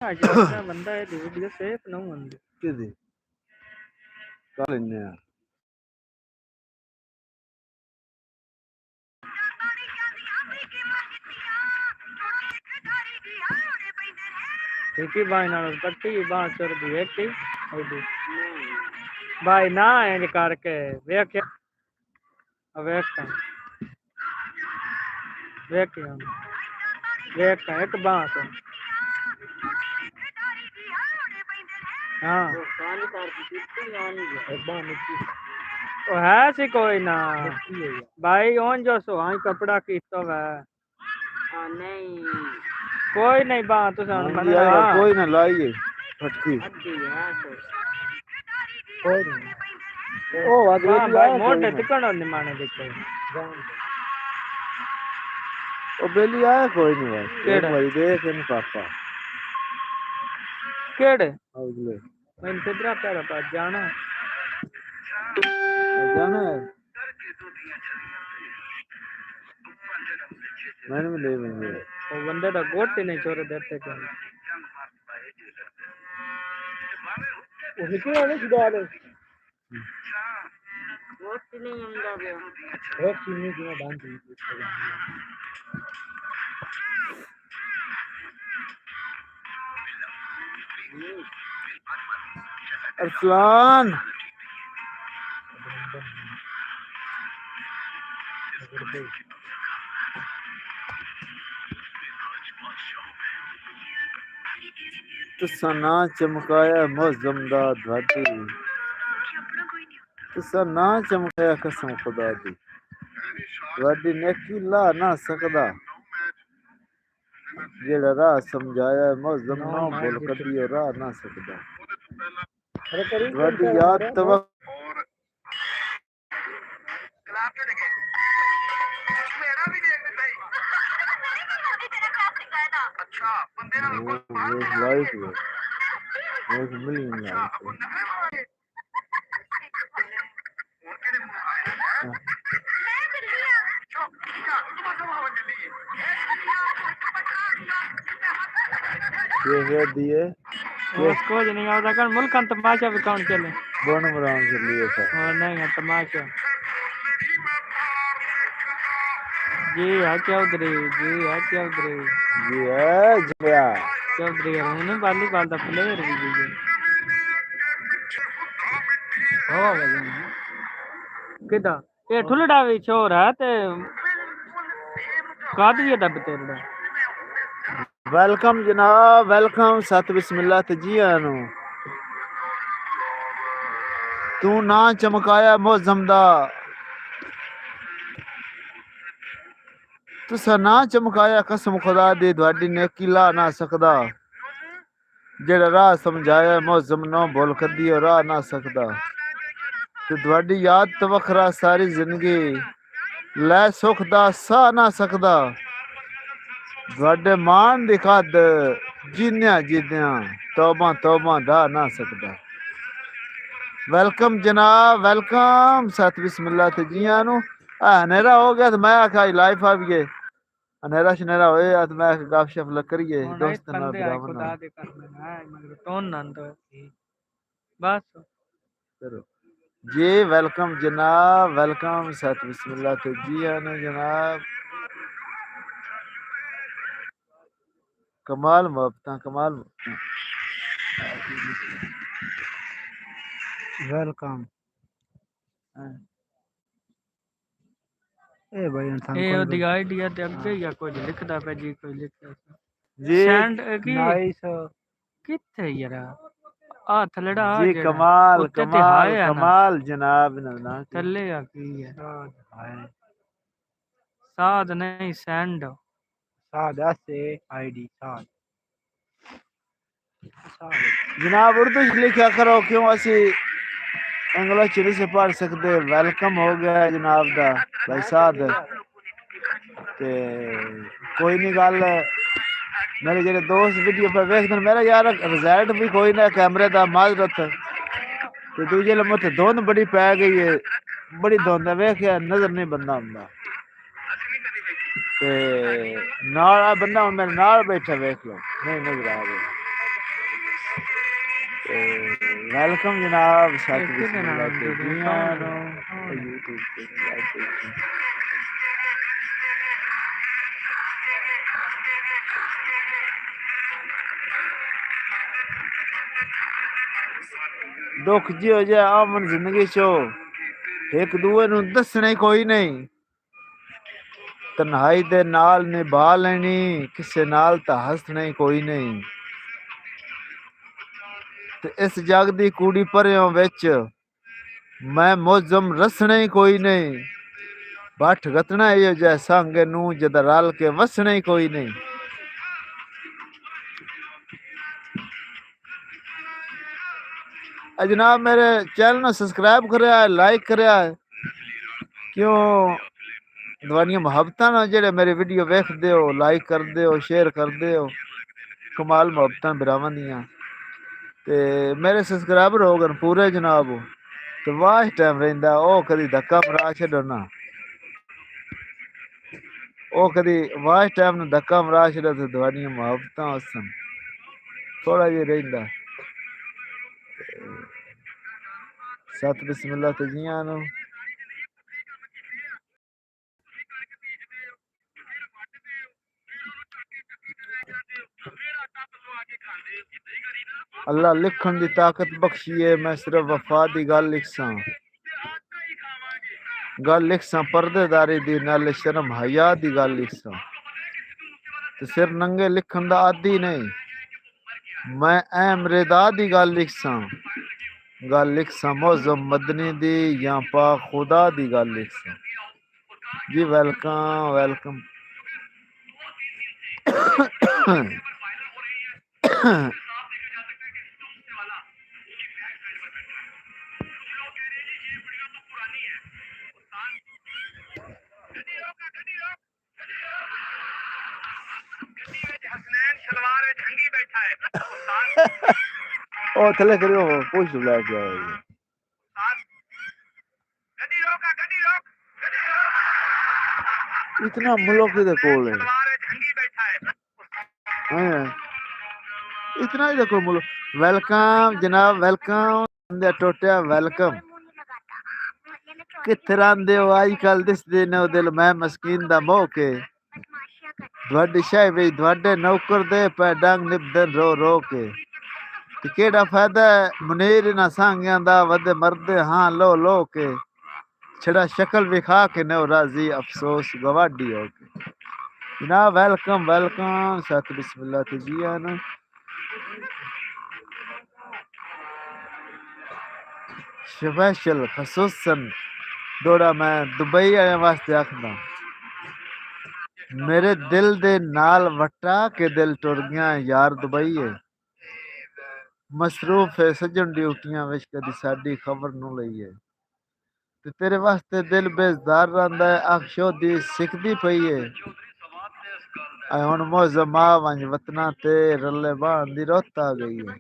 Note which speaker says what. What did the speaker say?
Speaker 1: ਜਿਹੜਾ ਬੰਦਾ ਇਹ ਵੀਡੀਓ ਸੇਫ ਨਾ ਹੁੰਦੀ
Speaker 2: ਕਿਦੀ ਕਰ ਲੈਨੇ ਆ
Speaker 1: ठीक बाई नाल पट्टी बांह सिर दी वेटी ओदी बाई ना इंज करके वेख वेख वेख वेख एक बांह से हाँ ओ है सी कोई ना भाई ओन जो सो आई कपड़ा कीतो वे नहीं कोई नहीं बात तो
Speaker 2: कोई ना लाइए फटकी ओ
Speaker 1: भाई मोटे टिकण निमाने दिखे
Speaker 2: ओ बेली आया कोई नहीं भाई भाई देख इन पापा
Speaker 1: केड़े
Speaker 2: अगले
Speaker 1: मैं किधर पैर पर जाना
Speaker 2: है मैंने भी ले लेंगे
Speaker 1: वो बंदे दा गोट ही नहीं छोड़ देते क्या वो कितने वाले सुधार है गोट नहीं हमदा बे एक चीनी की बांध दी
Speaker 2: अरसलान तुसा ना चमकाया मौजमदा धाती तुसा ना चमकाया कसम खुदा दी वाडी नेकी ला ना सकदा जेड़ा राह समझाया मौजम ना बोल कदी राह ना सकदा वाडी याद तव लाइट है एक मिलियन लाइट ये दिए
Speaker 1: उसको नहीं आता कर मुल्क तमाशा भी कौन चले
Speaker 2: दोनों मराम से लिए था
Speaker 1: और नहीं तमाशा जी है चौधरी
Speaker 2: जी है जया
Speaker 1: चौधरी है वॉलीबॉल का प्लेयर भी जी हो किदा ये ठुलड़ा भी छोर है ते कादिए दा बतेरड़ा
Speaker 2: वेलकम जनाब वेलकम सत बिस्मिल्लाह ते जी आनो तू ना चमकाया मौजमदा तुसा ना चमकाया कसम खुदा दी द्वाडी नेकी ला ना सकदा जेड़ा राह समझाया मौजम ना बोल कदी राह ना सकदा ते द्वाडी याद तो वखरा सारी जिंदगी लै सुख दा सा ना सकदा द्वाडे मान दी खद जीन्या जीद्या तौबा तौबा दा ना सकदा वेलकम जनाब वेलकम सत बिस्मिल्लाह ते जी आनो हनेरा हो गया तो मैं आखा लाइफ आ गए हनेरा शनेरा होए तो मैं गपशप करिए दोस्त नाल बिरावन
Speaker 1: खुदा दे करना है मगर टोन ना दो बस
Speaker 2: करो जी वेलकम जनाब वेलकम सत बिस्मिल्लाह ते जी आनो जनाब कमाल मोहब्बत कमाल
Speaker 1: वेलकम ए भाई इंसान
Speaker 2: ए
Speaker 1: ओदी आईडिया ते अगे या कोई लिखदा पे जी कोई लिखदा
Speaker 2: जी
Speaker 1: सेंड की नाइस किथे यार आ थलड़ा
Speaker 2: जी कमाल कमाल कमाल जनाब ना
Speaker 1: थल्ले आ की है साद नहीं सेंड साद से आईडी साद
Speaker 2: जनाब उर्दू लिखा करो क्यों असी इंग्लिश नहीं से पढ़ सकते वेलकम हो गया जनाब दा भाई साहब ते कोई नहीं गल मेरे जेडे दोस्त वीडियो पर वेखदे मेरा यार रिजल्ट भी कोई ना कैमरे दा माजरत ते दूजे लम्हे धुंध बड़ी पै गई है बड़ी धुंध वेखिया नजर नहीं बंदा हुंदा ते नाल बंदा मेरे नाल बैठा वेख लो नहीं नजर आ रहा वेलकम जनाब सत
Speaker 1: ਇਹ ਕਿਹਦੇ ਨਾਲ
Speaker 2: बिस्मिल्लाह ते
Speaker 1: ਜੁੜੇ
Speaker 2: जियां
Speaker 1: ਕੌਣ
Speaker 2: नो
Speaker 1: ਹੈ ਕੌਣ ਹੈ
Speaker 2: YouTube ते live देखी। दुख जिहो जिहा आमन जिंदगी चो एक दूए ਨੂੰ ਦੱਸਣਾ ਹੀ ਕੋਈ ਨਹੀਂ ਤਨਹਾਈ ਦੇ ਨਾਲ ਨਿਭਾ ਲੈਣੀ ਕਿਸੇ ਨਾਲ ਤਾਂ ਹੱਸਣਾ ਹੀ ਕੋਈ ਨਹੀਂ ਤੇ ਇਸ ਜਗ ਦੀ ਕੂੜੀ ਪਰਿਆਂ ਵਿੱਚ ਮੈਂ ਮੌਜਮ ਰਸਣਾ ਹੀ ਕੋਈ ਨਹੀਂ ਬੱਠ ਗਤਣਾ ਇਹੋ ਜਿਹਾ ਸੰਗ ਨੂੰ ਜਦ ਰਲ ਕੇ ਵਸਣਾ ਹੀ ਕੋਈ ਨਹੀਂ जनाब मेरे चैनल ने सब्सक्राइब करेआ लाइक करेआ क्यों दवानियां मुहब्बतां ना जेड़े मेरी वीडियो वेखदे हो लाइक करदे हो शेयर करदे हो कमाल मुहब्बतां बिरावां दियां ते मेरे सब्सक्राइबर हो गए पूरे जनाब ते वाह टाइम रहिंदा ओ कदी धक्का मरा छड्डो ना ओ कदी वाह टाइम ने धक्का मरा छड्डो ते दवानियां मुहब्बतां हसन थोड़ा जिहा रहिंदा सत बिस्मिल्लाह ते जियां नो अल्लाह लिखण दी ताकत बख्शिए मैं सिर्फ वफा दी गल लिखसां गल लिखसां पर्देदारी दी नाले शर्म हया दी गल लिखसां ते सिर नंगे लिखण दा आदी नहीं मैं अहम रेदा दी गल लिखसां गल लिखसां मौजम मदनी दी या पाक खुदा दी गल लिखसां जी वेलकम वेलकम ओ थले करियो पूछ ला के इतना मुल्क दे कोल है हाँ, इतना ही देखो मुल्क वेलकम जनाब वेलकम दे टोटिया वेलकम किथे रहिंदे हो अजकल दिसदे ने दिल मैं मस्कीन दा मोह के ਤੁਹਾਡੀ ਸ਼ਾਹ ਵਿੱਚ ਤੁਹਾਡੇ ਨੌਕਰ ਦੇ ਪੈ ਡੰਗ ਨਿਭਦੇ ਰੋ ਰੋ ਕੇ ਤੇ ਕਿਹੜਾ ਫਾਇਦਾ ਮੁਨੀਰ ਨਾ ਸਾਂਗਿਆਂ ਦਾ ਵਦੇ ਮਰਦੇ ਹਾਂ ਲੋ ਲੋ ਕੇ ਛੜਾ ਸ਼ਕਲ ਵਿਖਾ ਕੇ ਨੋ ਰਾਜ਼ੀ ਅਫਸੋਸ ਗਵਾਡੀ ਹੋ ਕੇ ਜਨਾਬ वेलकम वेलकम सत बिस्मिल्लाह ते जिया ना स्पेशल खसूसन दौड़ा मैं दुबई आने वास्ते आखदा मेरे दिल दे नाल वटा के दिल टुर गया यार दुबई है मसरूफ है सजन ड्यूटियां विच कदी साडी खबर नू लईए ते तेरे वास्ते दिल बेजार रहिंदा है अख दी सिकदी पई है ऐ हुण मौजम आ वंज वतना ते रले बाण दी रुत आ गई है